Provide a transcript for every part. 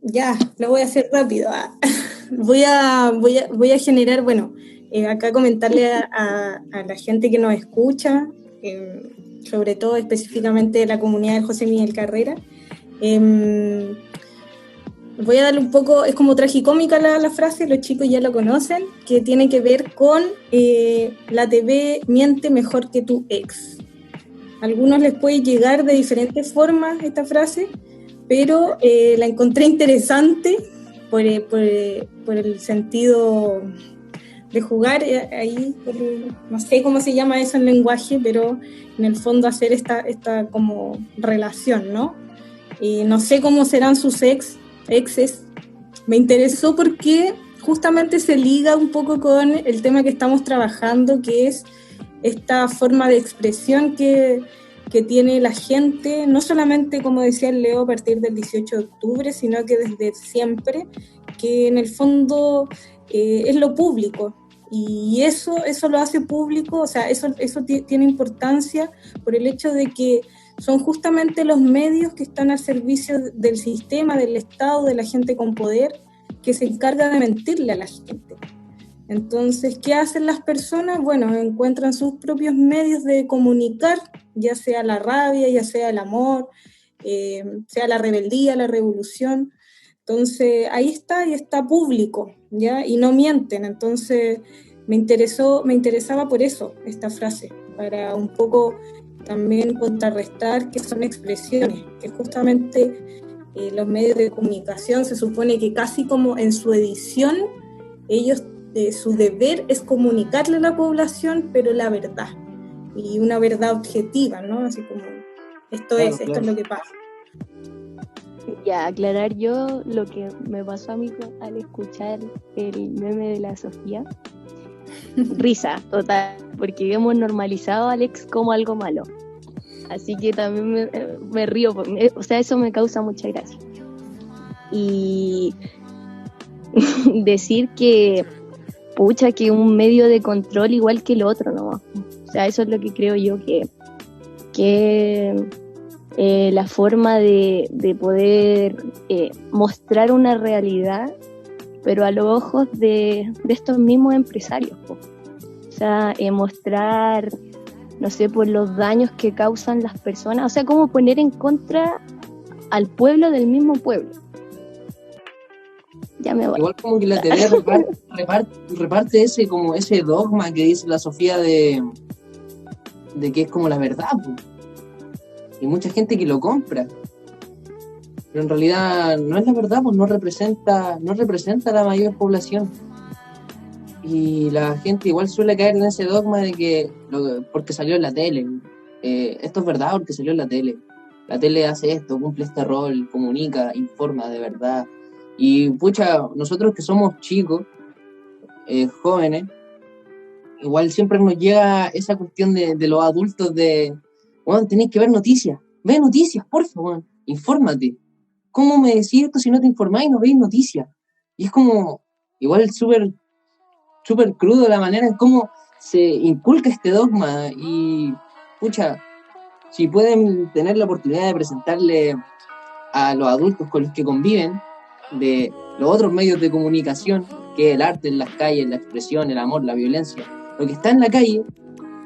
Ya, lo voy a hacer rápido. Voy a generar, bueno, acá comentarle a la gente que nos escucha, sobre todo específicamente de la comunidad del José Miguel Carrera. Voy a darle un poco, es como tragicómica la frase, los chicos ya lo conocen, que tiene que ver con la TV miente mejor que tu ex. A algunos les puede llegar de diferentes formas esta frase, pero la encontré interesante por el sentido de jugar ahí, no sé cómo se llama eso en lenguaje, pero en el fondo hacer esta como relación, ¿no? Y no sé cómo serán sus exes. Me interesó porque justamente se liga un poco con el tema que estamos trabajando, que es esta forma de expresión que tiene la gente, no solamente, como decía Leo, a partir del 18 de octubre, sino que desde siempre, que en el fondo es lo público. Y eso lo hace público, o sea, eso tiene importancia por el hecho de que son justamente los medios que están al servicio del sistema, del Estado, de la gente con poder, que se encarga de mentirle a la gente. Entonces, ¿qué hacen las personas? Bueno, encuentran sus propios medios de comunicar, ya sea la rabia, ya sea el amor, sea la rebeldía, la revolución. Entonces, ahí está, y está público, ¿ya? Y no mienten. Entonces, me interesaba por eso esta frase, para un poco también contrarrestar que son expresiones, que justamente los medios de comunicación se supone que casi como en su edición, ellos, su deber es comunicarle a la población, pero la verdad, y una verdad objetiva, ¿no? Así como, esto Claro, es, claro. esto es lo que pasa. Ya, aclarar yo lo que me pasó a mí al escuchar el meme de la Sofía. Risa, total, porque hemos normalizado a Alex como algo malo. Así que también me río, o sea, eso me causa mucha gracia. Y decir que, pucha, que un medio de control igual que el otro, ¿no? O sea, eso es lo que creo yo que la forma de poder mostrar una realidad, pero a los ojos de estos mismos empresarios, po. O sea, mostrar, no sé, por los daños que causan las personas, o sea, cómo poner en contra al pueblo del mismo pueblo. Ya me voy. Igual como que la TV reparte ese dogma que dice la Sofía de que es como la verdad, pues. Y mucha gente que lo compra, pero en realidad no es la verdad, pues no representa a la mayor población. Y la gente igual suele caer en ese dogma de que porque salió en la tele, esto es verdad porque salió en la tele hace esto, cumple este rol, comunica, informa de verdad. Y pucha, nosotros que somos chicos, jóvenes, igual siempre nos llega esa cuestión de los adultos de, bueno, tenéis que ver noticias, ve noticias, por favor, infórmate. ¿Cómo me decís esto si no te informáis y no veis noticias? Y es como, igual súper crudo la manera en cómo se inculca este dogma. Y pucha, si pueden tener la oportunidad de presentarle a los adultos con los que conviven de los otros medios de comunicación, que es el arte en las calles, la expresión, el amor, la violencia, lo que está en la calle,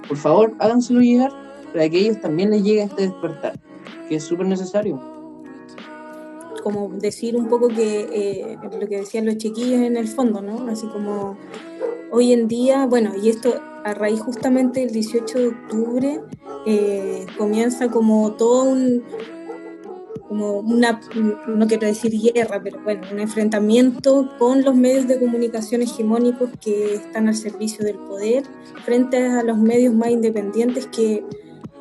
por favor háganselo llegar para que a ellos también les llegue este despertar, que es súper necesario. Como decir un poco que lo que decían los chiquillos en el fondo, ¿no? Así como hoy en día, bueno, y esto a raíz justamente del 18 de octubre, comienza como todo no quiero decir guerra, pero bueno, un enfrentamiento con los medios de comunicación hegemónicos que están al servicio del poder frente a los medios más independientes que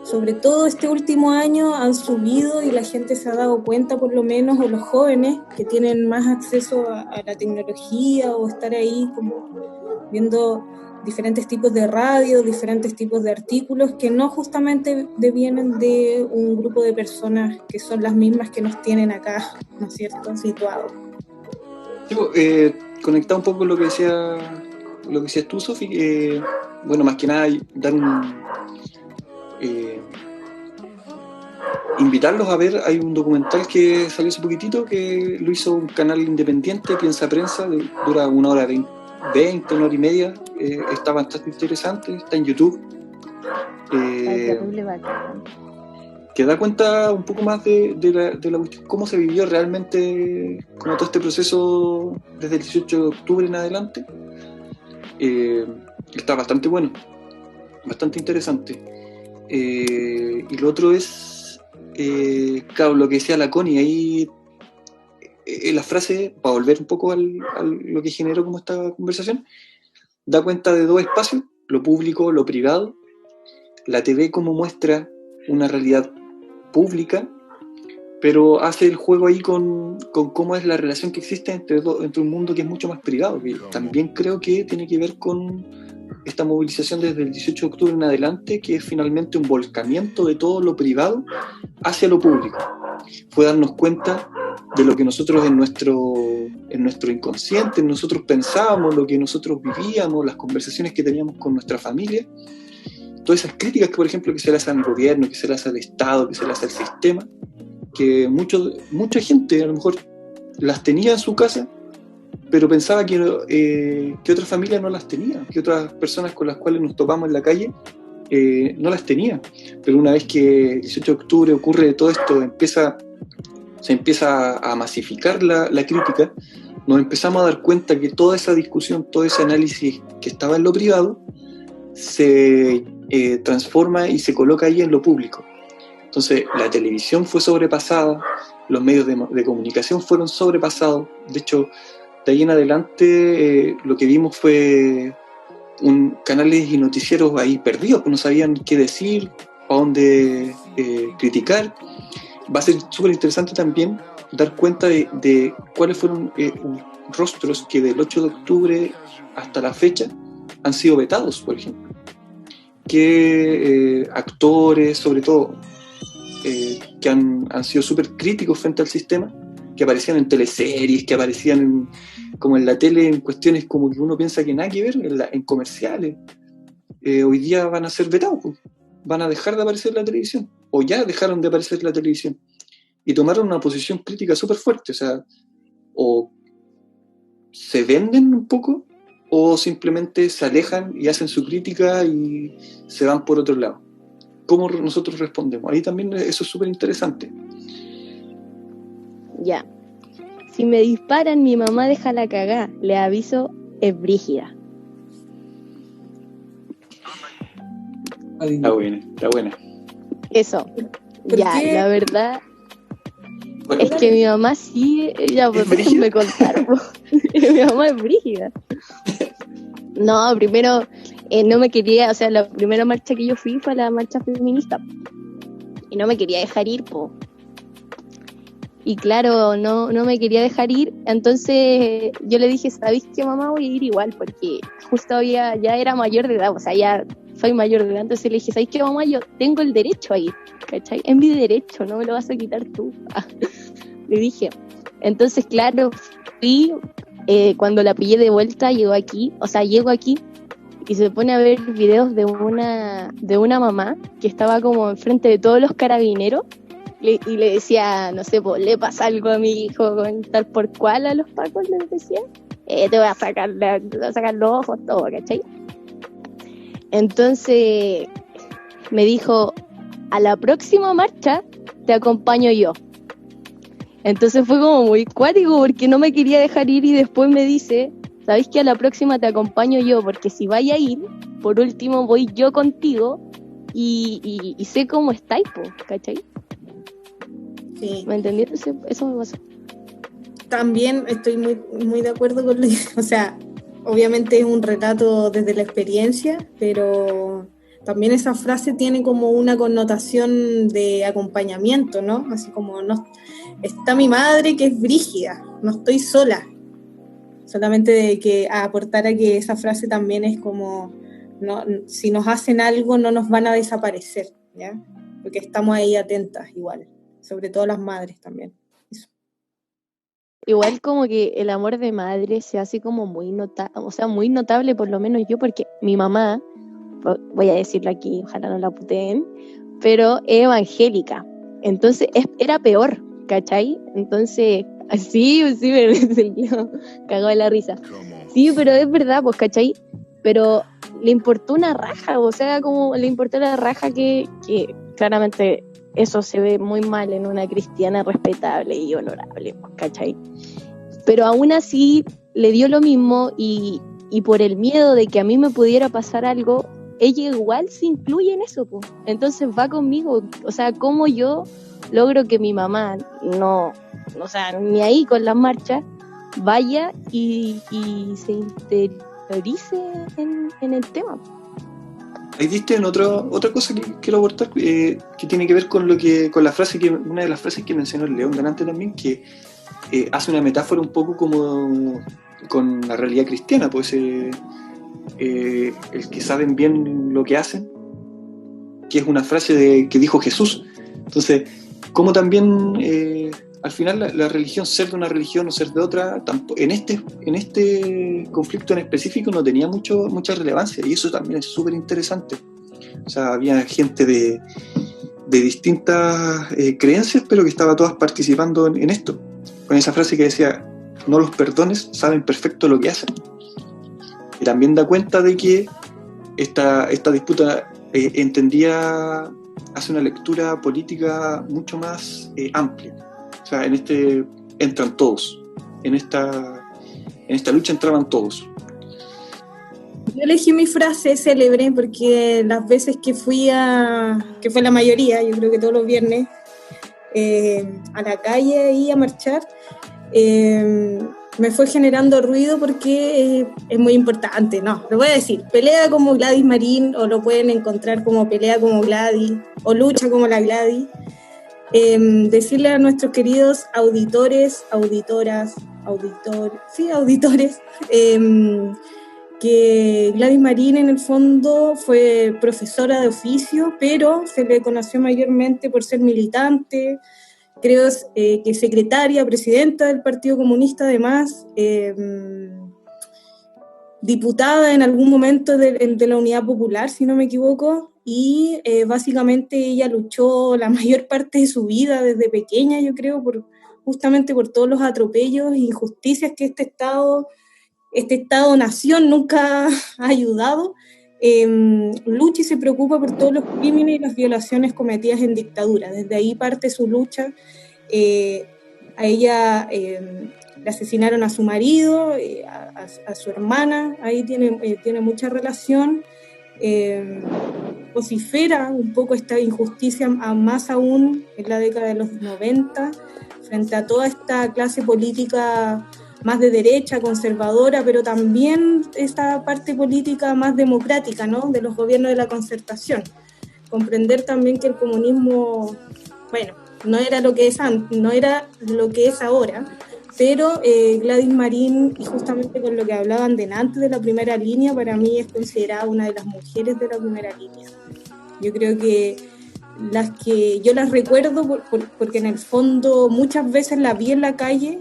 sobre todo este último año han subido y la gente se ha dado cuenta, por lo menos, o los jóvenes que tienen más acceso a la tecnología o estar ahí como viendo diferentes tipos de radio, diferentes tipos de artículos que no justamente devienen de un grupo de personas que son las mismas que nos tienen acá, ¿no es cierto?, situados. Conectar un poco lo que decías tú, Sofi, bueno, más que nada dar invitarlos a ver, hay un documental que salió hace poquitito que lo hizo un canal independiente, Piensa Prensa, dura 1 hora 20, 1 hora y media, está bastante interesante, está en YouTube. Terrible bacán. Que da cuenta un poco más de la cuestión, cómo se vivió realmente como todo este proceso desde el 18 de octubre en adelante. Está bastante bueno, bastante interesante. Y lo otro es, claro, lo que decía la Connie, ahí la frase, para volver un poco a lo que generó como esta conversación, da cuenta de dos espacios, lo público, lo privado. La TV como muestra una realidad pública, pero hace el juego ahí con cómo es la relación que existe entre un mundo que es mucho más privado, que también creo que tiene que ver con esta movilización desde el 18 de octubre en adelante, que es finalmente un volcamiento de todo lo privado hacia lo público. Fue darnos cuenta de lo que nosotros en nuestro inconsciente, nosotros pensábamos, lo que nosotros vivíamos, las conversaciones que teníamos con nuestra familia, todas esas críticas que, por ejemplo, que se le hacen al gobierno, que se le hace al Estado, que se le hace al sistema, que mucha gente a lo mejor las tenía en su casa, pero pensaba que otras familias no las tenían, que otras personas con las cuales nos topamos en la calle no las tenían. Pero una vez que el 18 de octubre ocurre todo esto, se empieza a masificar la crítica, nos empezamos a dar cuenta que toda esa discusión, todo ese análisis que estaba en lo privado, se transforma y se coloca ahí en lo público. Entonces la televisión fue sobrepasada, los medios de comunicación fueron sobrepasados. De hecho, de ahí en adelante lo que vimos fue canales y noticieros ahí perdidos, que no sabían qué decir, a dónde criticar. Va a ser súper interesante también dar cuenta de cuáles fueron rostros que del 8 de octubre hasta la fecha han sido vetados, por ejemplo. Que actores, sobre todo, que han sido súper críticos frente al sistema, que aparecían en teleseries, que aparecían como en la tele, en cuestiones como que uno piensa que nada que ver, en comerciales, hoy día van a ser vetados, pues. Van a dejar de aparecer en la televisión, o ya dejaron de aparecer en la televisión, y tomaron una posición crítica súper fuerte. O sea, o se venden un poco, o simplemente se alejan y hacen su crítica y se van por otro lado. ¿Cómo nosotros respondemos? Ahí también eso es súper interesante. Ya. Si me disparan, mi mamá deja la cagá. Le aviso, es brígida. Está buena. Eso. Ya, qué? la verdad Bueno, es que mi mamá sí, ya pues me contaron. Mi mamá es brígida. No, primero no me quería, o sea, la primera marcha que yo fui fue la marcha feminista. Y no me quería dejar ir, po. Y claro, no me quería dejar ir. Entonces yo le dije, ¿sabes qué, mamá? Voy a ir igual, porque justo ya era mayor de edad, o sea, ya soy mayor de edad. Entonces le dije, ¿sabes qué, mamá? Yo tengo el derecho a ir, ¿cachai? Es mi derecho, no me lo vas a quitar tú. Le dije. Entonces, claro, fui, cuando la pillé de vuelta, llego aquí y se pone a ver videos de una mamá que estaba como enfrente de todos los carabineros y le decía, no sé, le pasa algo a mi hijo con tal por cual a los pacos, les decía, te voy a sacar los ojos, todo, ¿cachai? Entonces me dijo, a la próxima marcha te acompaño yo. Entonces fue como muy cuático porque no me quería dejar ir y después me dice, ¿sabéis que a la próxima te acompaño yo? Porque si vaya a ir, por último voy yo contigo y sé cómo estáis, ¿cachai? Sí. ¿Me entendieron? Eso me pasó. También estoy muy, muy de acuerdo con lo que, o sea, obviamente es un relato desde la experiencia, pero también esa frase tiene como una connotación de acompañamiento, ¿no? Así como, no, está mi madre que es brígida, no estoy sola. Solamente de que aportar a que esa frase también es como, no, si nos hacen algo no nos van a desaparecer, ¿ya? Porque estamos ahí atentas igual, sobre todo las madres también. Eso. Igual como que el amor de madre se hace como muy muy notable, por lo menos yo, porque mi mamá, voy a decirlo aquí, ojalá no la puteen, pero es evangélica. Entonces era peor, ¿cachai? Entonces, así, sí, me cagó de la risa. Sí, pero es verdad, pues, ¿cachai? Pero le importó una raja, o sea, como le importó la raja que claramente eso se ve muy mal en una cristiana respetable y honorable, pues, ¿cachai? Pero aún así le dio lo mismo y por el miedo de que a mí me pudiera pasar algo, ella igual se incluye en eso, pues. Entonces va conmigo, o sea, como yo logro que mi mamá no, o sea, ni ahí con las marchas, vaya y se interiorice en el tema. Ahí diste en otra cosa que quiero aportar, que tiene que ver con la frase una de las frases que mencionó el León delante también, que hace una metáfora un poco como con la realidad cristiana, pues el que saben bien lo que hacen, que es una frase que dijo Jesús. Entonces, como también al final la religión, ser de una religión o ser de otra, en este conflicto en específico no tenía mucha relevancia, y eso también es súper interesante. O sea, había gente de distintas creencias, pero que estaba todas participando en esto, con esa frase que decía: no los perdones, saben perfecto lo que hacen. Y también da cuenta de que esta disputa hace una lectura política mucho más amplia. O sea, entran todos. En esta lucha entraban todos. Yo elegí mi frase célebre porque las veces que que fue la mayoría, yo creo que todos los viernes, a la calle y a marchar, me fue generando ruido porque es muy importante. No, lo voy a decir: pelea como Gladys Marín, o lo pueden encontrar como pelea como Gladys, o lucha como la Gladys. Decirle a nuestros queridos auditores, auditoras, auditores, que Gladys Marín en el fondo fue profesora de oficio, pero se le conoció mayormente por ser militante, creo que secretaria, presidenta del Partido Comunista, además, diputada en algún momento de la Unidad Popular, si no me equivoco, y básicamente ella luchó la mayor parte de su vida desde pequeña, yo creo, justamente por todos los atropellos e injusticias que este Estado-nación nunca ha ayudado. Lucha y se preocupa por todos los crímenes y las violaciones cometidas en dictadura. Desde ahí parte su lucha. A ella le asesinaron a su marido, a su hermana, ahí tiene mucha relación. Vocifera un poco esta injusticia, más aún en la década de los 90, frente a toda esta clase política más de derecha, conservadora, pero también esta parte política más democrática, ¿no?, de los gobiernos de la Concertación. Comprender también que el comunismo, bueno, no era lo que es ahora, pero Gladys Marín, y justamente con lo que hablaban delante de la primera línea, para mí es considerada una de las mujeres de la primera línea. Yo creo que yo las recuerdo porque en el fondo muchas veces la vi en la calle,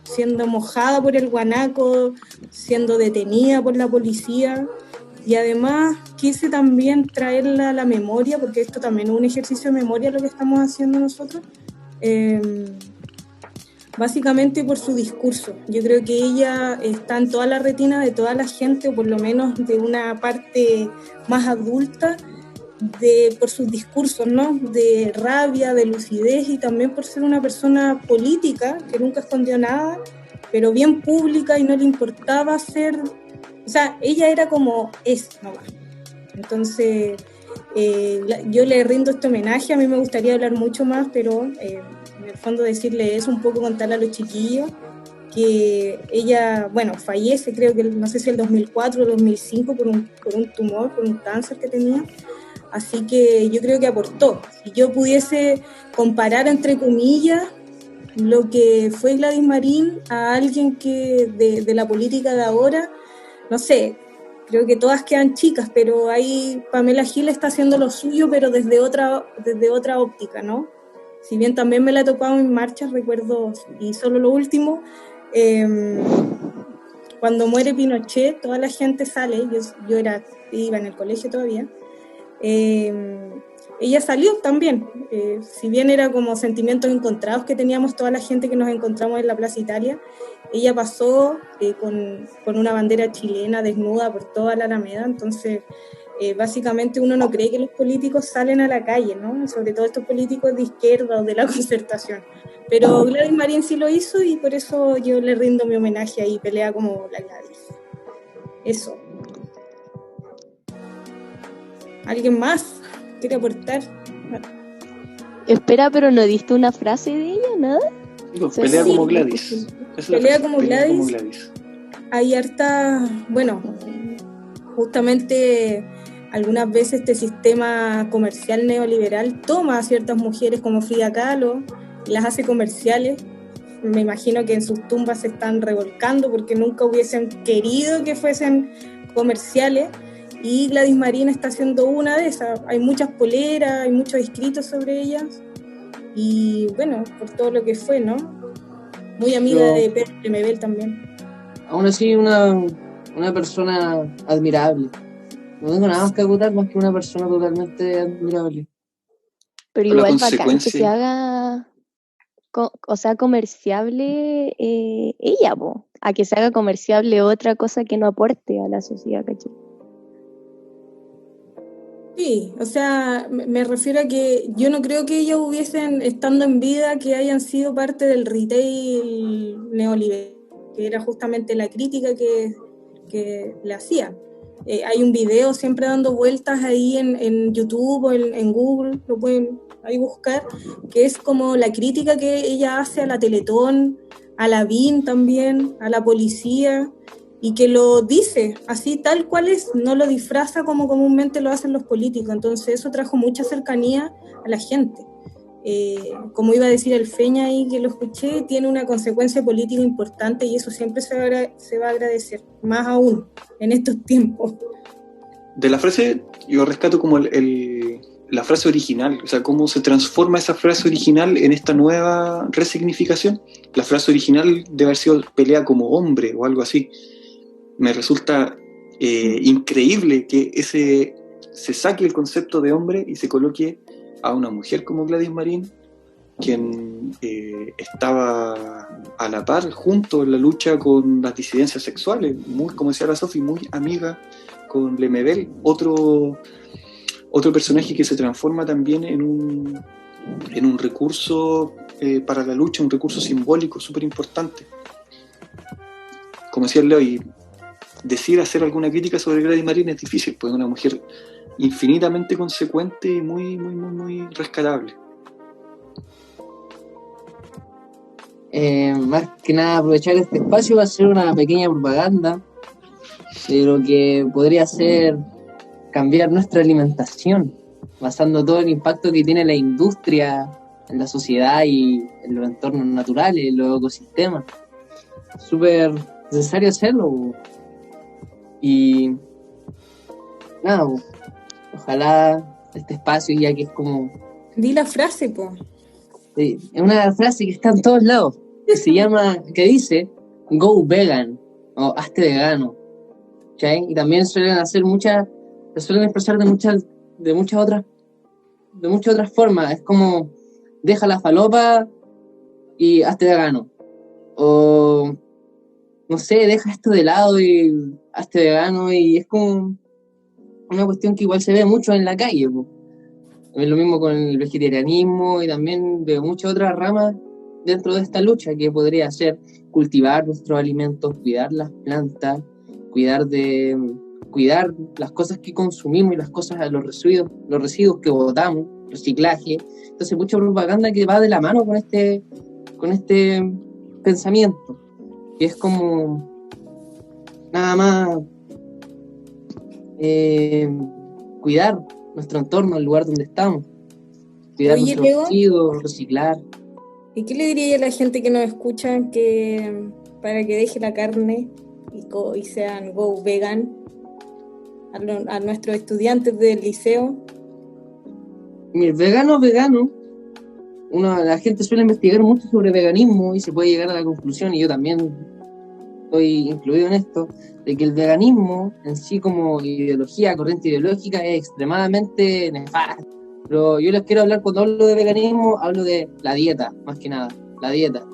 siendo mojada por el guanaco, siendo detenida por la policía, y además quise también traerla a la memoria, porque esto también es un ejercicio de memoria lo que estamos haciendo nosotros, básicamente por su discurso. Yo creo que ella está en toda la retina de toda la gente, o por lo menos de una parte más adulta, por sus discursos, ¿no?, de rabia, de lucidez, y también por ser una persona política que nunca escondió nada, pero bien pública, y no le importaba ser, o sea, ella era como es nomás. Entonces yo le rindo este homenaje. A mí me gustaría hablar mucho más, pero en el fondo decirle eso, un poco contarle a los chiquillos que ella, bueno, fallece, creo que no sé si el 2004 o 2005 por un tumor, por un cáncer que tenía. Así que yo creo que aportó. Si yo pudiese comparar, entre comillas, lo que fue Gladys Marín a alguien que de la política de ahora, no sé, creo que todas quedan chicas, pero ahí Pamela Gil está haciendo lo suyo, pero desde otra óptica, ¿no? Si bien también me la he topado en marchas, recuerdo, y solo lo último, cuando muere Pinochet, toda la gente sale, yo iba en el colegio todavía, ella salió también. Si bien era como sentimientos encontrados que teníamos toda la gente que nos encontramos en la Plaza Italia, ella pasó con una bandera chilena desnuda por toda la Alameda. Entonces, básicamente uno no cree que los políticos salen a la calle, ¿no? Sobre todo estos políticos de izquierda o de la Concertación. Pero Gladys Marín sí lo hizo y por eso yo le rindo mi homenaje ahí, pelea como la Gladys. Eso. ¿Alguien más quiere aportar? Espera, pero no diste una frase de ella, nada. Digo, pelea como Gladys. Pelea como Gladys. Hay harta, bueno, justamente algunas veces este sistema comercial neoliberal toma a ciertas mujeres como Frida Kahlo y las hace comerciales. Me imagino que en sus tumbas se están revolcando porque nunca hubiesen querido que fuesen comerciales, y Gladys Marín está siendo una de esas. Hay muchas poleras, hay muchos escritos sobre ellas, y bueno, por todo lo que fue, ¿no? Muy amiga de Pedro Lemebel también. Aún así, una persona admirable. No tengo nada más que acotar más que una persona totalmente admirable. Pero igual bacán que se haga, o sea, comerciable ella, po, a que se haga comerciable otra cosa que no aporte a la sociedad, ¿cachai? Sí, o sea, me refiero a que yo no creo que ellos hubiesen, estando en vida, que hayan sido parte del retail neoliberal, que era justamente la crítica que le hacían. Hay un video siempre dando vueltas ahí en YouTube o en Google, lo pueden ahí buscar, que es como la crítica que ella hace a la Teletón, a la BIN también, a la policía, y que lo dice así tal cual es, no lo disfraza como comúnmente lo hacen los políticos. Entonces eso trajo mucha cercanía a la gente. Como iba a decir el Feña ahí, que lo escuché, tiene una consecuencia política importante, y eso siempre se va a agradecer, más aún en estos tiempos. De la frase, yo rescato como la frase original, o sea, cómo se transforma esa frase original en esta nueva resignificación. La frase original debe haber sido pelea como hombre o algo así. Me resulta increíble que se saque el concepto de hombre y se coloque a una mujer como Gladys Marín, quien estaba a la par, junto en la lucha con las disidencias sexuales, muy, como decía la Sofi, muy amiga con Lemebel, otro personaje que se transforma también en un recurso para la lucha, un recurso simbólico súper importante. Como decía Leo, y hacer alguna crítica sobre Gladys Marín es difícil, pues es una mujer infinitamente consecuente y muy, muy, muy, muy rescatable. Más que nada aprovechar este espacio para hacer una pequeña propaganda de lo que podría ser cambiar nuestra alimentación, basando todo el impacto que tiene la industria en la sociedad y en los entornos naturales, en los ecosistemas. Súper necesario hacerlo. Y nada, ojalá este espacio, ya que es como... Di la frase, po. Sí, es una frase que está en todos lados, que dice go vegan o hazte vegano, ¿sí? Y también se suelen expresar de muchas otras formas. Es como deja la falopa y hazte vegano, o no sé, deja esto de lado y hazte vegano, y es como una cuestión que igual se ve mucho en la calle, po. Es lo mismo con el vegetarianismo y también de muchas otras ramas dentro de esta lucha, que podría ser cultivar nuestros alimentos, cuidar las plantas, cuidar las cosas que consumimos y los residuos que botamos, reciclaje. Entonces mucha propaganda que va de la mano con este pensamiento, que es como nada más cuidar nuestro entorno, el lugar donde estamos, cuidar nuestros residuos, reciclar. ¿Y qué le diría a la gente que nos escucha para que deje la carne y sean go vegan, a nuestros estudiantes del liceo? Vegano, la gente suele investigar mucho sobre veganismo y se puede llegar a la conclusión, y yo también estoy incluido en esto, de que el veganismo en sí como ideología, corriente ideológica, es extremadamente nefasto, Pero yo les quiero hablar, cuando hablo de veganismo, hablo de la dieta, más que nada, la dieta.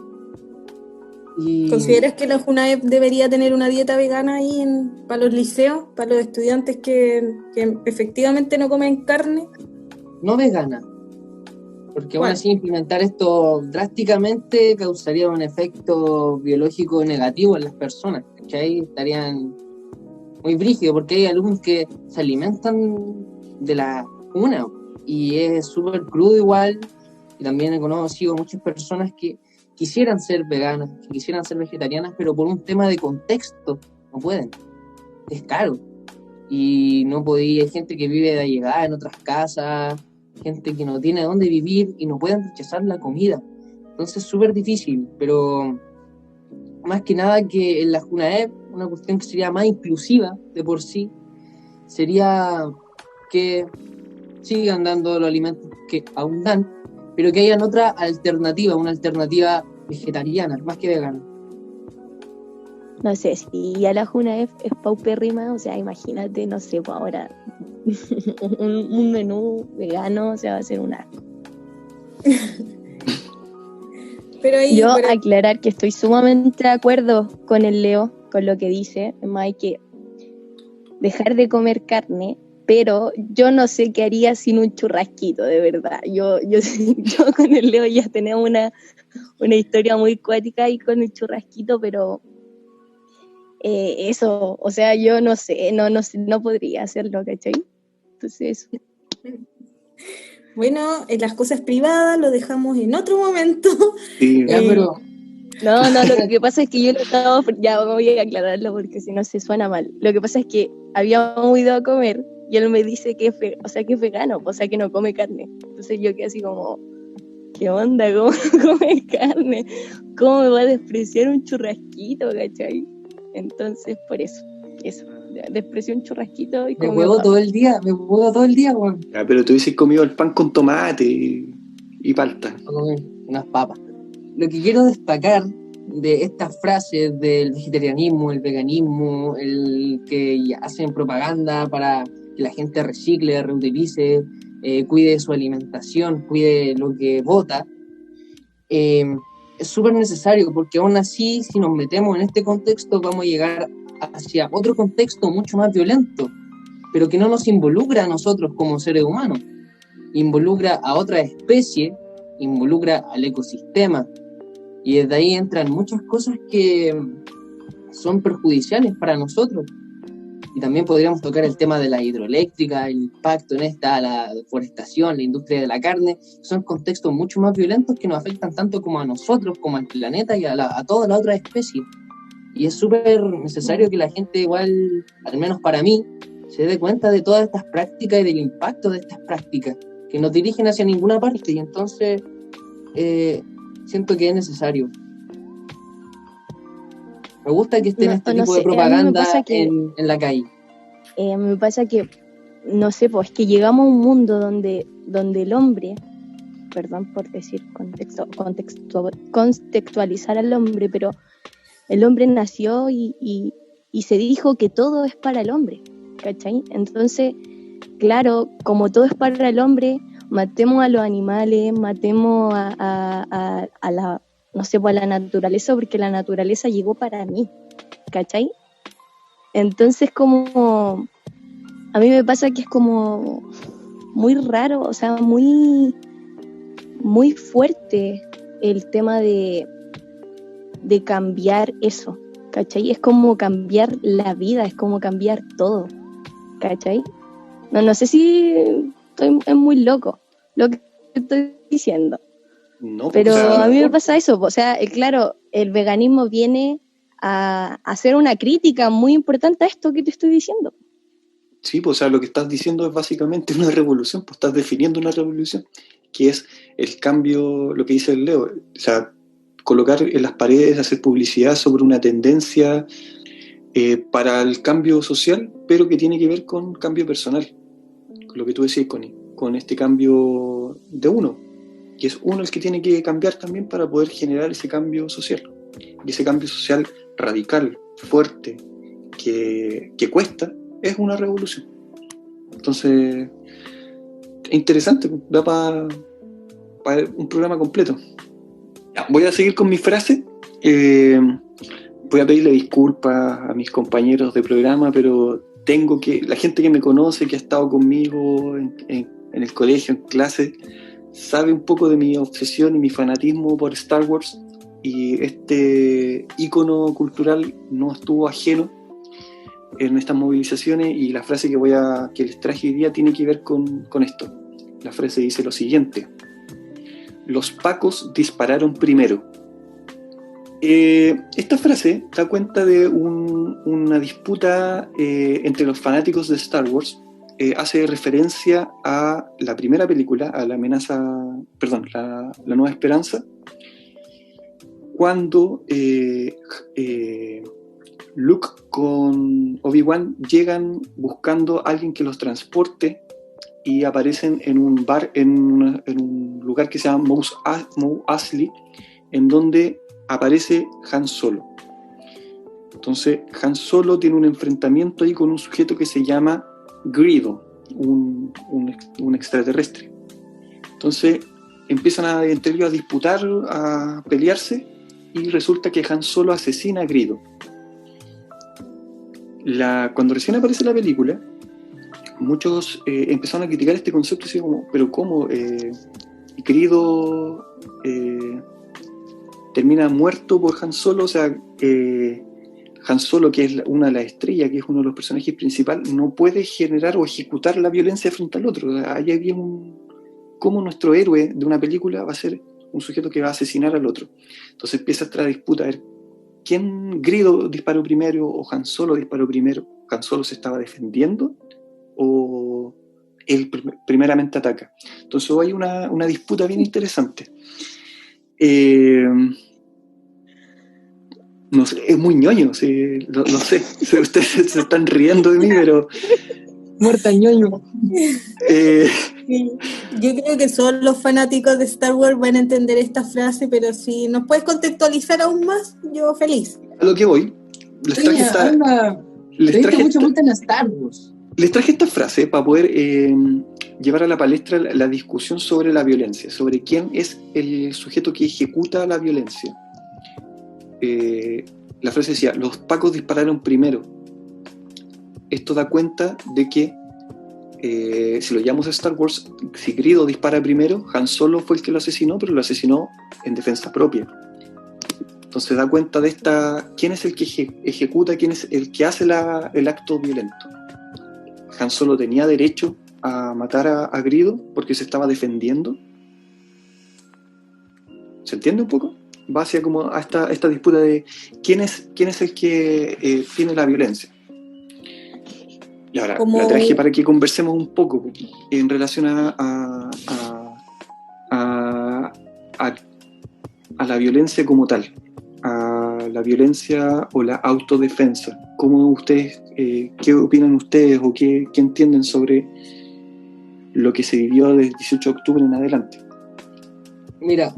Y ¿Consideras que la JUNAEP debería tener una dieta vegana ahí para los liceos, para los estudiantes que efectivamente no comen carne? no vegana, porque aún ¿Cuál? así implementar esto drásticamente causaría un efecto biológico negativo en las personas, ¿cachai? Estarían muy brígidos, porque hay alumnos que se alimentan de la cuna, y es súper crudo igual, y también he conocido muchas personas que quisieran ser veganas, que quisieran ser vegetarianas, pero por un tema de contexto no pueden, es caro, y no podía, hay gente que vive de allegada en otras casas, gente que no tiene dónde vivir y no pueden rechazar la comida, entonces es súper difícil, pero más que nada que en la JUNAEP, una cuestión que sería más inclusiva de por sí, sería que sigan dando los alimentos que aún dan, pero que hayan otra alternativa, una alternativa vegetariana, más que vegana. No sé, si ya la JUNAEF es paupérrima, o sea, imagínate, no sé, pues ahora un menú vegano, o sea, va a ser un asco. Pero ahí, Yo aclarar que estoy sumamente de acuerdo con el Leo, con lo que dice, además hay que dejar de comer carne, pero yo no sé qué haría sin un churrasquito, de verdad. Yo con el Leo ya tenemos una historia muy cuática ahí con el churrasquito, pero eso, o sea, yo no sé, no podría hacerlo, ¿cachai? Entonces eso. bueno, en las cosas privadas lo dejamos en otro momento. Sí, Ya, pero No, lo que pasa es que yo lo estaba, ya voy a aclararlo porque si no se suena mal. Lo que pasa es que habíamos ido a comer y él me dice que es vegano, o sea que no come carne. Entonces yo quedé así como, ¿qué onda? ¿Cómo no come carne? ¿Cómo me va a despreciar un churrasquito, cachai? Entonces, por eso, despreció un churrasquito y me comió juego papa. todo el día, weón. ya, pero tú hubieses comido el pan con tomate y palta. A comer unas papas. Lo que quiero destacar de estas frases del vegetarianismo, el veganismo, el que hacen propaganda para que la gente recicle, reutilice, cuide su alimentación, cuide lo que vota, es súper necesario, porque aún así, si nos metemos en este contexto, vamos a llegar hacia otro contexto mucho más violento, pero que no nos involucra a nosotros como seres humanos, involucra a otra especie, involucra al ecosistema, y desde ahí entran muchas cosas que son perjudiciales para nosotros. Y también podríamos tocar el tema de la hidroeléctrica, el impacto en esta, la deforestación, la industria de la carne. Son contextos mucho más violentos que nos afectan tanto como a nosotros, como al planeta y a todas las otras especies. Y es súper necesario que la gente igual, al menos para mí, se dé cuenta de todas estas prácticas y del impacto de estas prácticas, que nos dirigen hacia ninguna parte. Y entonces siento que es necesario. Me gusta que estén este tipo de propaganda en la calle. Me pasa que, no sé, pues que llegamos a un mundo donde el hombre, perdón por decir contextualizar al hombre, pero el hombre nació y se dijo que todo es para el hombre, ¿cachai? Entonces, claro, como todo es para el hombre, matemos a los animales, matemos a la, no sé, pues a la naturaleza, porque la naturaleza llegó para mí, ¿cachai? Entonces, como a mí me pasa que es como muy raro, o sea, muy, muy fuerte el tema de cambiar eso, ¿cachai? Es como cambiar la vida, es como cambiar todo, ¿cachai? No sé si es muy loco lo que estoy diciendo. No, pero o sea, a mí me pasa eso, o sea, claro, el veganismo viene a hacer una crítica muy importante a esto que te estoy diciendo. Sí, pues, o sea, lo que estás diciendo es básicamente una revolución, pues estás definiendo una revolución, que es el cambio, lo que dice el Leo, o sea, colocar en las paredes, hacer publicidad sobre una tendencia para el cambio social, pero que tiene que ver con cambio personal, con lo que tú decías, Connie, con este cambio de uno, que es uno el que tiene que cambiar también para poder generar ese cambio social, y ese cambio social radical, fuerte, que cuesta, es una revolución. Entonces, interesante, da para un programa completo. Ya, voy a seguir con mi frase. Voy a pedirle disculpas a mis compañeros de programa, pero la gente que me conoce, que ha estado conmigo en el colegio, en clase, sabe un poco de mi obsesión y mi fanatismo por Star Wars, y este ícono cultural no estuvo ajeno en estas movilizaciones, y la frase que les traje hoy día tiene que ver con esto. La frase dice lo siguiente: los pacos dispararon primero. Esta frase da cuenta de una disputa entre los fanáticos de Star Wars. Hace referencia a la primera película, a la Nueva Esperanza, cuando Luke con Obi-Wan llegan buscando a alguien que los transporte y aparecen en un bar, en un lugar que se llama Mos Eisley, en donde aparece Han Solo. Entonces Han Solo tiene un enfrentamiento ahí con un sujeto que se llama Greedo, un extraterrestre. Entonces empiezan entre ellos a disputar, a pelearse, y resulta que Han Solo asesina a Greedo. Cuando recién aparece la película, muchos empezaron a criticar este concepto, así como, pero ¿cómo? Greedo termina muerto por Han Solo. O sea, Han Solo, que es una de las estrellas, que es uno de los personajes principales, no puede generar o ejecutar la violencia frente al otro. Ahí había cómo nuestro héroe de una película va a ser un sujeto que va a asesinar al otro. Entonces empieza esta disputa, a ver quién, Greedo disparó primero o Han Solo disparó primero. Han Solo se estaba defendiendo o él primeramente ataca. Entonces hay una disputa bien interesante. No sé, es muy ñoño, sí, lo sé. Ustedes se están riendo de mí, pero Muerta ñoño. Yo creo que solo los fanáticos de Star Wars van a entender esta frase, pero si nos puedes contextualizar aún más, yo feliz. A lo que voy, les traje esta frase para poder llevar a la palestra la discusión sobre la violencia, sobre quién es el sujeto que ejecuta la violencia. La frase decía: los pacos dispararon primero. Esto da cuenta de que si lo llamamos Star Wars, si Greedo dispara primero, Han Solo fue el que lo asesinó, pero lo asesinó en defensa propia. Entonces da cuenta de quién es el que ejecuta, quién es el que hace el acto violento. Han Solo tenía derecho a matar a Greedo porque se estaba defendiendo. ¿Se entiende un poco? Va hacia como a esta disputa de quién es el que tiene la violencia. Y ahora la traje para que conversemos un poco en relación a la violencia como tal, a la violencia o la autodefensa. ¿Cómo ustedes, qué opinan ustedes o qué entienden sobre lo que se vivió desde el 18 de octubre en adelante? Mira,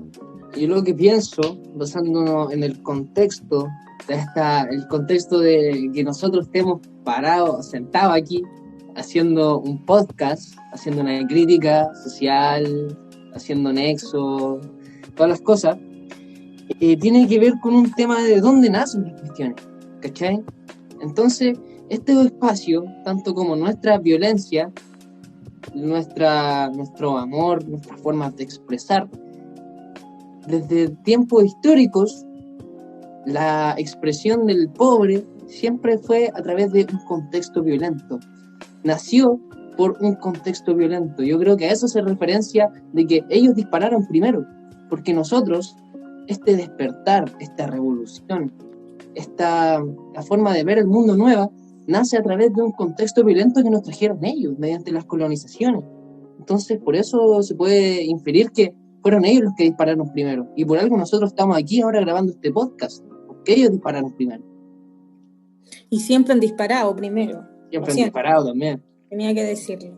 yo lo que pienso, basándonos en el contexto el contexto de que nosotros estemos sentados aquí, haciendo un podcast, haciendo una crítica social, haciendo nexo, todas las cosas, tiene que ver con un tema de dónde nacen las cuestiones, ¿cachai? Entonces, este espacio, tanto como nuestra violencia, nuestro amor, nuestras formas de expresar, desde tiempos históricos, la expresión del pobre siempre fue a través de un contexto violento. Nació por un contexto violento. Yo creo que a eso se referencia de que ellos dispararon primero, porque nosotros, este despertar, esta revolución, la forma de ver el mundo nueva, nace a través de un contexto violento que nos trajeron ellos, mediante las colonizaciones. Entonces, por eso se puede inferir que fueron ellos los que dispararon primero. Y por algo nosotros estamos aquí ahora grabando este podcast, porque ellos dispararon primero. Y siempre han disparado primero. Siempre han disparado también. Tenía que decirlo.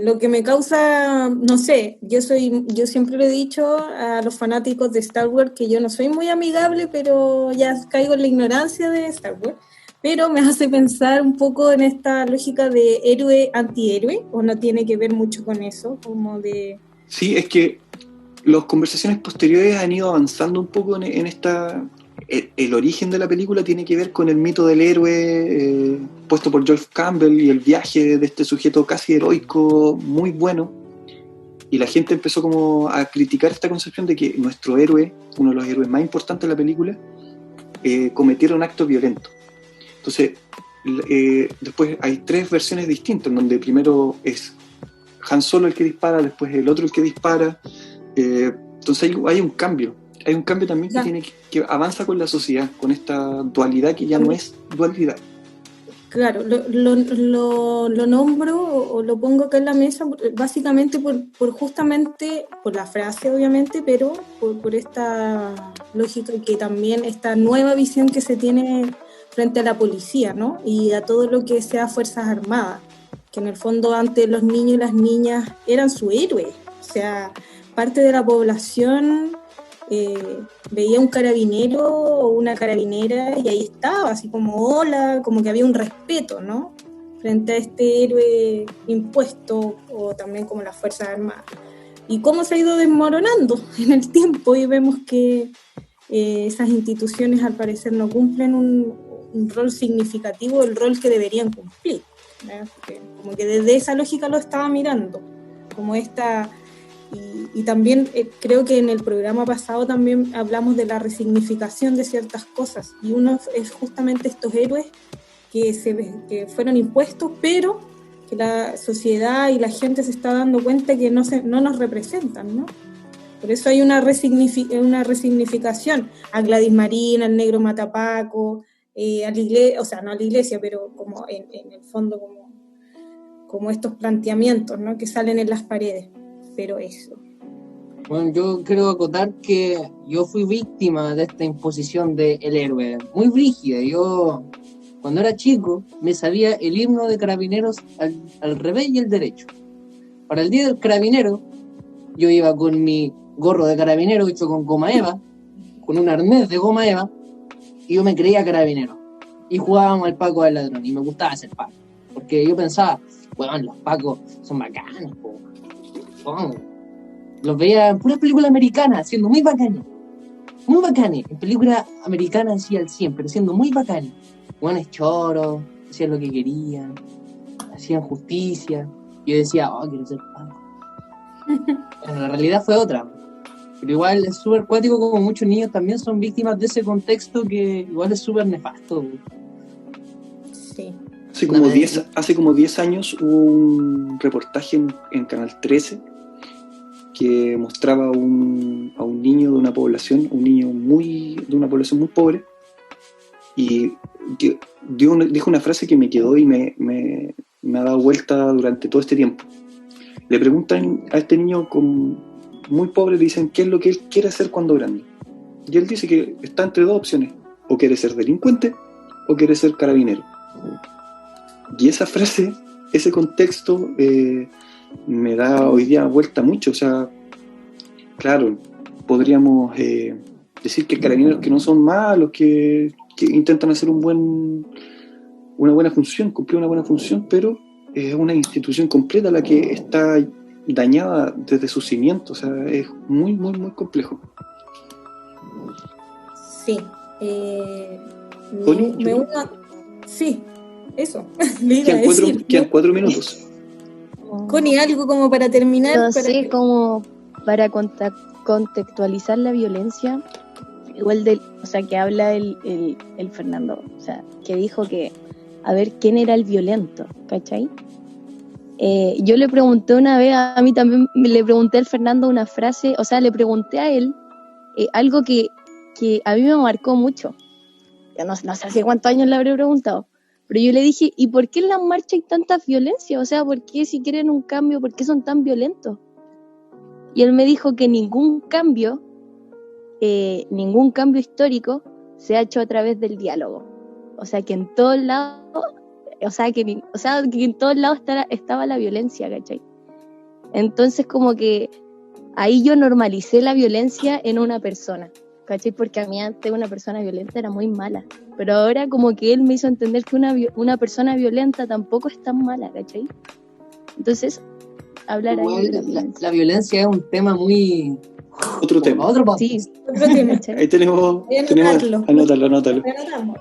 Lo que me causa, no sé, yo siempre le he dicho a los fanáticos de Star Wars que yo no soy muy amigable, pero ya caigo en la ignorancia de Star Wars, pero me hace pensar un poco en esta lógica de héroe-antihéroe, o no tiene que ver mucho con eso, como de... Sí, es que las conversaciones posteriores han ido avanzando un poco en esta... El origen de la película tiene que ver con el mito del héroe puesto por Geoff Campbell y el viaje de este sujeto casi heroico, muy bueno. Y la gente empezó como a criticar esta concepción de que nuestro héroe, uno de los héroes más importantes de la película, cometiera un acto violento. Entonces, después hay 3 versiones distintas, en donde primero es Han Solo el que dispara, después el otro el que dispara. Entonces hay un cambio. Hay un cambio también que avanza con la sociedad, con esta dualidad que ya no es dualidad. Claro, lo nombro o lo pongo acá en la mesa básicamente por justamente, por la frase obviamente, pero por esta lógica y que también esta nueva visión que se tiene frente a la policía, ¿no? Y a todo lo que sea Fuerzas Armadas, que en el fondo antes los niños y las niñas eran su héroe, o sea, parte de la población veía un carabinero o una carabinera y ahí estaba, así como hola, como que había un respeto, ¿no? Frente a este héroe impuesto, o también como las Fuerzas Armadas. Y cómo se ha ido desmoronando en el tiempo, y vemos que esas instituciones al parecer no cumplen un rol significativo, el rol que deberían cumplir, ¿no? Porque como que desde esa lógica lo estaba mirando, como esta... Y también creo que en el programa pasado también hablamos de la resignificación de ciertas cosas, y uno es justamente estos héroes que fueron impuestos, pero que la sociedad y la gente se está dando cuenta que no nos representan, ¿no? Por eso hay una resignificación a Gladys Marín, al Negro Matapaco, a la iglesia, o sea, no a la iglesia, pero como en el fondo como estos planteamientos, ¿no? Que salen en las paredes. Pero eso. Bueno, yo quiero acotar que yo fui víctima de esta imposición del héroe, muy brígida. Yo, cuando era chico, me sabía el himno de Carabineros al revés y el derecho. Para el día del carabinero, yo iba con mi gorro de carabinero hecho con goma eva, con un arnés de goma eva, y yo me creía carabinero. Y jugábamos al Paco al ladrón, y me gustaba ser Paco. Porque yo pensaba, bueno, los Pacos son bacanes, po. Los veía en puras películas americanas, siendo muy bacanes, en películas americanas así al 100, pero siendo muy bacanes. Buenos choros, hacían lo que querían, hacían justicia. Yo decía, quiero ser Paco. Bueno, la realidad fue otra, pero igual es súper cuático como muchos niños también son víctimas de ese contexto que igual es súper nefasto. Sí. Hace como 10 años hubo un reportaje en Canal 13 que mostraba a un niño de una población, de una población muy pobre, y dijo una frase que me quedó y me ha dado vuelta durante todo este tiempo. Le preguntan a este niño muy pobre, le dicen qué es lo que él quiere hacer cuando grande. Y él dice que está entre 2 opciones: o quiere ser delincuente o quiere ser carabinero. Y esa frase, ese contexto, me da hoy día vuelta mucho. O sea, claro, podríamos decir que hay carabineros que no son malos, que intentan hacer una buena función, cumplir una buena función, pero es una institución completa la que está dañada desde sus cimientos. O sea, es muy, muy, muy complejo. Sí. Sí, eso. Quedan 4 minutos. Connie, algo como para terminar. No sé, como para contextualizar la violencia, igual que habla el Fernando, o sea, que dijo que a ver quién era el violento, ¿cachai? Yo le pregunté una vez, a mí también le pregunté al Fernando una frase, o sea, le pregunté a él algo que a mí me marcó mucho. Yo no sé hace cuántos años le habré preguntado, pero yo le dije, ¿y por qué en las marchas hay tanta violencia? O sea, ¿por qué si quieren un cambio, por qué son tan violentos? Y él me dijo que ningún cambio histórico se ha hecho a través del diálogo. O sea, que en todos lados, que en todos lados estaba la violencia, ¿cachai? Entonces como que ahí yo normalicé la violencia en una persona. ¿cachai? Porque a mí antes una persona violenta era muy mala, pero ahora como que él me hizo entender que una persona violenta tampoco es tan mala, ¿cachai? Entonces, hablar ahí de la violencia es un tema muy... Otro tema. Otro podcast. Sí, Otro tema. ¿cachai? Ahí tenemos, anótalo.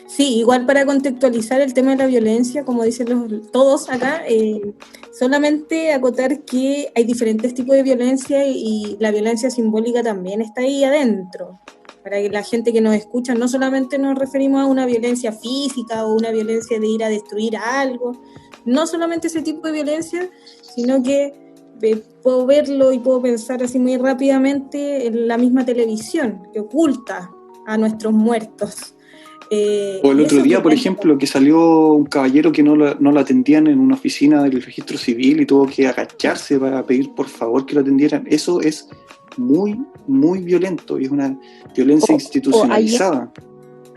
Sí, igual para contextualizar el tema de la violencia, como dicen todos acá, solamente acotar que hay diferentes tipos de violencia y la violencia simbólica también está ahí adentro. Para que la gente que nos escucha, no solamente nos referimos a una violencia física o una violencia de ir a destruir algo, no solamente ese tipo de violencia, sino que puedo verlo y puedo pensar así muy rápidamente en la misma televisión, que oculta a nuestros muertos. O el otro día, por ejemplo, que salió un caballero que no lo atendían en una oficina del registro civil y tuvo que agacharse para pedir por favor que lo atendieran. Eso es muy, muy violento y es una violencia institucionalizada.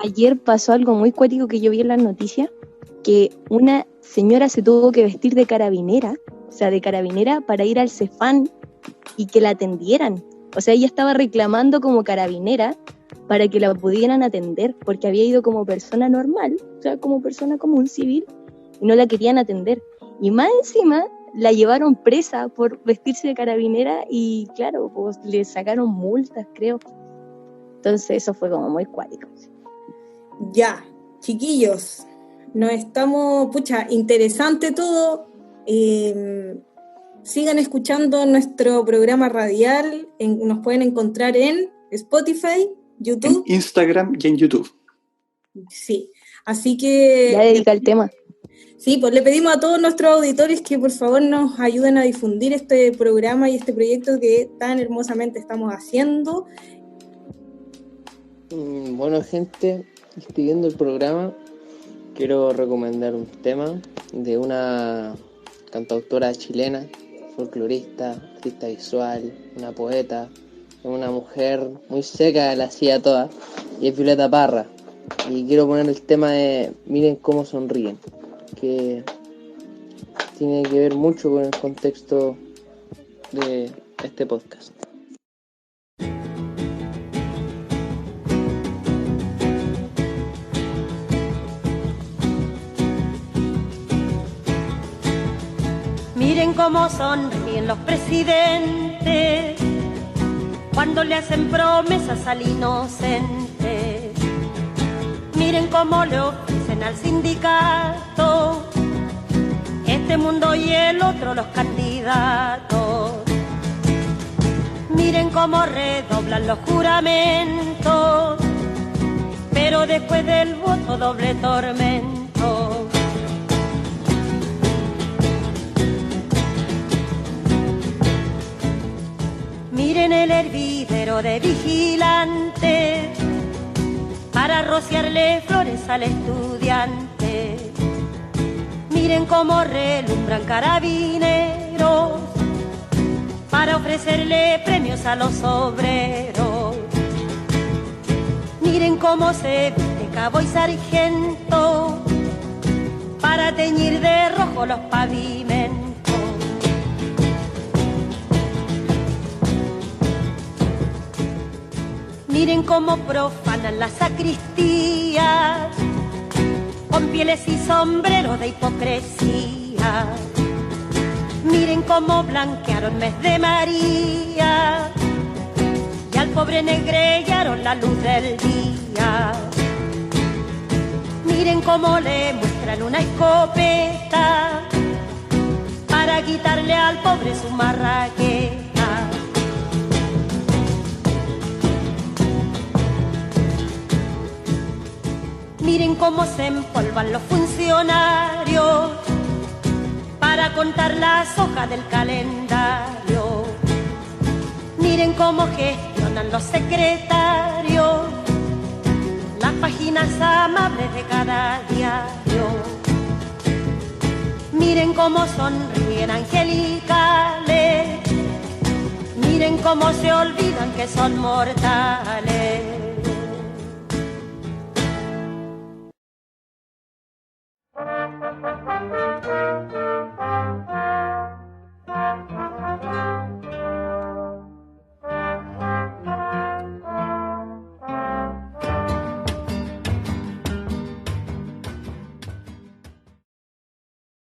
Ayer pasó algo muy cuático que yo vi en las noticias, que una señora se tuvo que vestir de carabinera, para ir al Cefam y que la atendieran. O sea, ella estaba reclamando como carabinera para que la pudieran atender, porque había ido como persona normal, o sea, como persona común, civil, y no la querían atender. Y más encima, la llevaron presa por vestirse de carabinera y, claro, pues le sacaron multas, creo. Entonces eso fue como muy cuático. Ya, chiquillos, nos estamos, interesante todo. Sigan escuchando nuestro programa radial, nos pueden encontrar en Spotify, YouTube. En Instagram y en YouTube. Sí, así que... Ya dedica el tema. Sí, pues le pedimos a todos nuestros auditores que por favor nos ayuden a difundir este programa y este proyecto que tan hermosamente estamos haciendo. Bueno, gente, siguiendo el programa, quiero recomendar un tema de una cantautora chilena, folclorista, artista visual, una poeta, una mujer muy seca, la hacía toda, y es Violeta Parra. Y quiero poner el tema de Miren cómo sonríen, que tiene que ver mucho con el contexto de este podcast. Miren cómo sonríen los presidentes cuando le hacen promesas al inocente. Miren cómo le ofrecen al sindicato este mundo y el otro los candidatos. Miren cómo redoblan los juramentos, pero después del voto doble tormento. Miren el hervidero de vigilantes para rociarle flores al estudiante. Miren cómo relumbran carabineros para ofrecerle premios a los obreros. Miren cómo se viste cabo y sargento para teñir de rojo los pavimentos. Miren cómo profanan las sacristías con pieles y sombreros de hipocresía. Miren cómo blanquearon mes de María y al pobre negrellaron la luz del día. Miren cómo le muestran una escopeta para quitarle al pobre su marraqueta. Miren cómo se empolvan los funcionarios para contar las hojas del calendario. Miren cómo gestionan los secretarios las páginas amables de cada diario. Miren cómo sonríen angelicales. Miren cómo se olvidan que son mortales.